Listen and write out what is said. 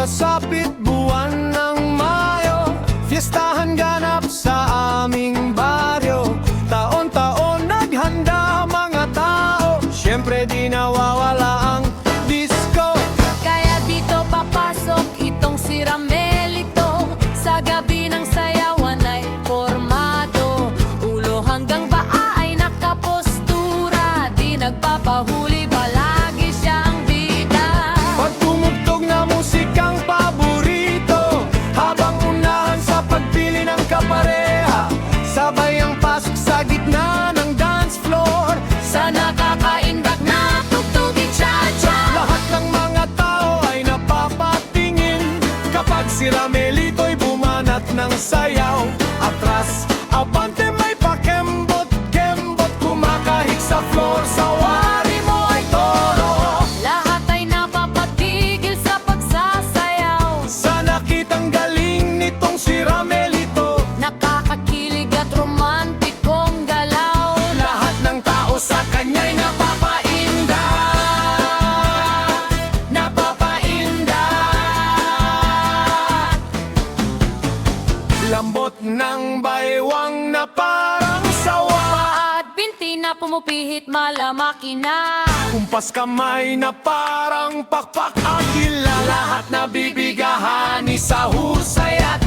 sumasapit buwan ng Mayo, fiestahan ganap sa aming baryo. Taon-taon naghanda mga tao, syempre di nawawala ang disco. Kaya dito papasok itong si Ramelito, sa gabi ng sayawan ay formado. Ulo hanggang paa ay nakapostura, di nagpapahuli, palagi siyang bida. Pag tumugtog na musikang paborito, habang unahan sa pagpili ng kapareha, sabay ang pasok sa gitna ng dance floor, Sa nakakaindak na tugtugin cha-cha. lahat ng mga tao ay napapatingin kapag si Ramelito'y bumanat ng sayaw. Atras, abante, may pakembot-kembot, kumakahig sa floor, sa wari mo ay toro. Lahat ay napapatigil sa pagsasayaw, Sa nakitang galing nitong si Ramelito, nakakakilig at romantikong galaw. lahat ng tao sa kanya'y napapainda. Napapainda. Lambot ng baywang na parang sawa, At binti na pumupihit malamaki na. kumpas kamay na parang pakpak, agila. Lahat na bibigahan ni sa husay at